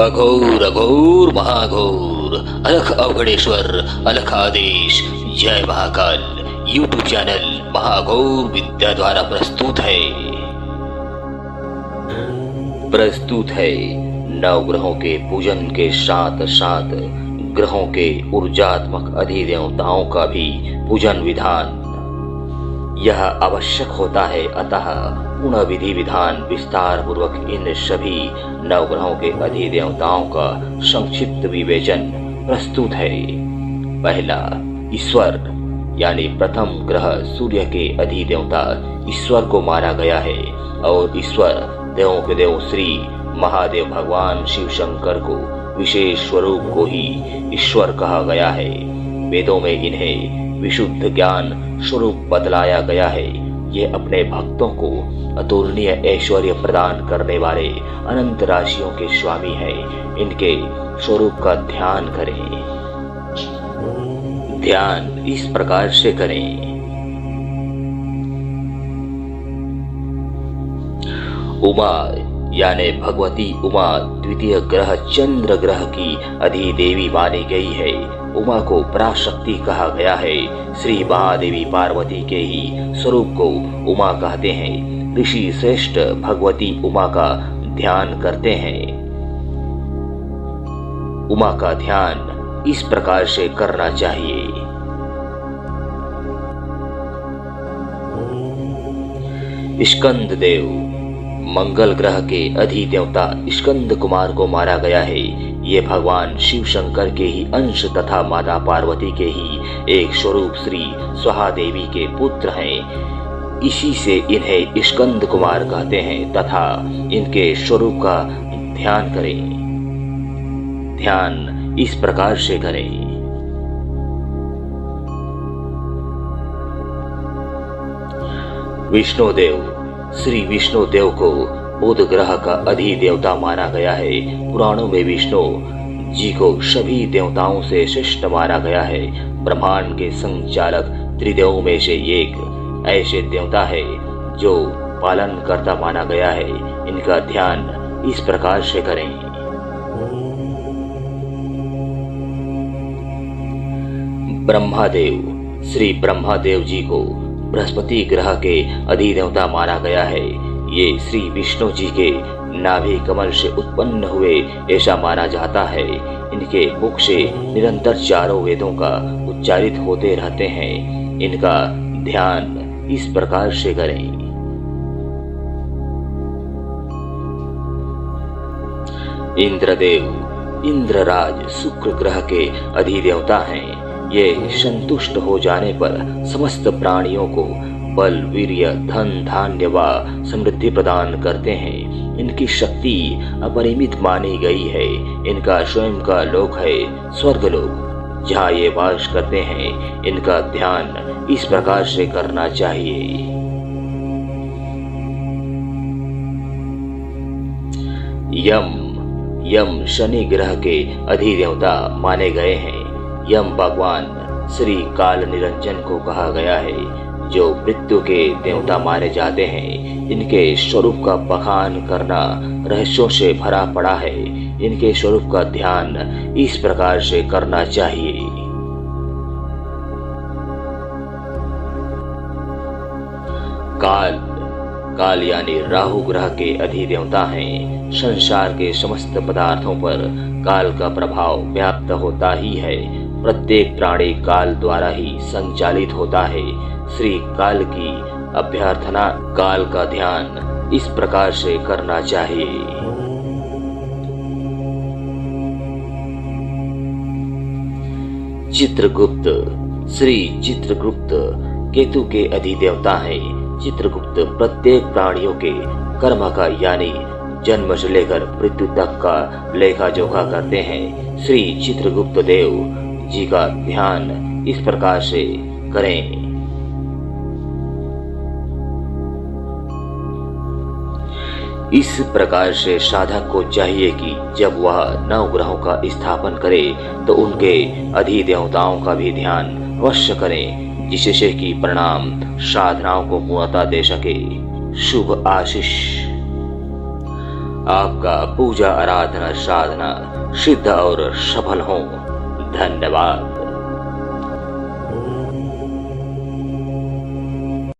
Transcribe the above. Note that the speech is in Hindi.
अघोर अघोर महाघोर अलख अवघडेश्वर अलख आदेश जय महाकाल यूट्यूब चैनल महाघोर विद्या द्वारा प्रस्तुत है नवग्रहों के पूजन के साथ साथ ग्रहों के ऊर्जात्मक अधिदेवताओं का भी पूजन विधान। यह आवश्यक होता है, अतः पूर्ण विधि विधान विस्तार पूर्वक इन सभी नवग्रहों के अधिदेवताओं का संक्षिप्त विवेचन प्रस्तुत है। पहला, ईश्वर यानी प्रथम ग्रह सूर्य के अधिदेवता ईश्वर को माना गया है और ईश्वर देवों के देव श्री महादेव भगवान शिव शंकर को विशेष स्वरूप को ही ईश्वर कहा गया है। वेदों में इन्हें विशुद्ध ज्ञान स्वरूप बतलाया गया है। ये अपने भक्तों को अतुलनीय ऐश्वर्य प्रदान करने वाले अनंत राशियों के स्वामी हैं। इनके स्वरूप का ध्यान करें। ध्यान इस प्रकार से करें। उमा यानी भगवती उमा द्वितीय ग्रह चंद्र ग्रह की अधिदेवी मानी गई है। उमा को पराशक्ति कहा गया है। श्री महादेवी पार्वती के ही स्वरूप को उमा कहते हैं। ऋषि श्रेष्ठ भगवती उमा का ध्यान करते हैं। उमा का ध्यान इस प्रकार से करना चाहिए। स्कंद देव मंगल ग्रह के अधिदेवता स्कंद कुमार को मारा गया है। ये भगवान शिव शंकर के ही अंश तथा माता पार्वती के ही एक स्वरूप श्री स्वाहा देवी के पुत्र हैं। इसी से इन्हें स्कंद कुमार कहते हैं तथा इनके स्वरूप का ध्यान करें। ध्यान इस प्रकार से करें। विष्णुदेव श्री विष्णुदेव को बुध ग्रह का अधिदेवता माना गया है। पुराणों में विष्णु जी को सभी देवताओं से श्रेष्ठ माना गया है। ब्रह्मांड के संचालक त्रिदेवों में से एक ऐसे देवता है जो पालन करता माना गया है। इनका ध्यान इस प्रकार से करें। ब्रह्मादेव श्री ब्रह्मादेव जी को बृहस्पति ग्रह के अधिदेवता माना गया है। ये श्री विष्णु जी के नाभि कमल से उत्पन्न हुए ऐसा माना जाता है। इनके मुख से निरंतर चारों वेदों का उच्चारित होते रहते हैं। इनका ध्यान इस प्रकार से करें। इंद्रदेव इंद्रराज शुक्र ग्रह के अधिदेवता हैं। ये संतुष्ट हो जाने पर समस्त प्राणियों को बल वीर्य धन धान्य व समृद्धि प्रदान करते हैं। इनकी शक्ति अपरिमित मानी गई है। इनका स्वयं का लोक है स्वर्गलोक, जहाँ ये वास करते हैं। इनका ध्यान इस प्रकार से करना चाहिए। यम शनि ग्रह के अधिदेवता माने गए हैं। यम भगवान श्री काल निरंजन को कहा गया है, जो मृत्यु के देवता माने जाते हैं। इनके स्वरूप का बखान करना रहस्यों से भरा पड़ा है। इनके स्वरूप का ध्यान इस प्रकार से करना चाहिए। काल यानी राहु ग्रह के अधिदेवता हैं। संसार के समस्त पदार्थों पर काल का प्रभाव व्याप्त होता ही है। प्रत्येक प्राणी काल द्वारा ही संचालित होता है। श्री काल की अभ्यर्थना काल का ध्यान इस प्रकार से करना चाहिए। चित्रगुप्त श्री चित्रगुप्त केतु के अधिदेवता हैं। चित्रगुप्त प्रत्येक प्राणियों के कर्म का यानी जन्म से लेकर मृत्यु तक का लेखा जोखा करते हैं। श्री चित्रगुप्त देव जी का ध्यान इस प्रकार से करें। इस प्रकार से साधक को चाहिए कि जब वह नवग्रहों का स्थापन करे तो उनके अधिदेवताओं का भी ध्यान अवश्य करें, जिससे कि परिणाम साधनाओं को पूर्णता दे सके। शुभ आशीष। आपका पूजा आराधना साधना सिद्ध और सफल हो। धन्यवाद।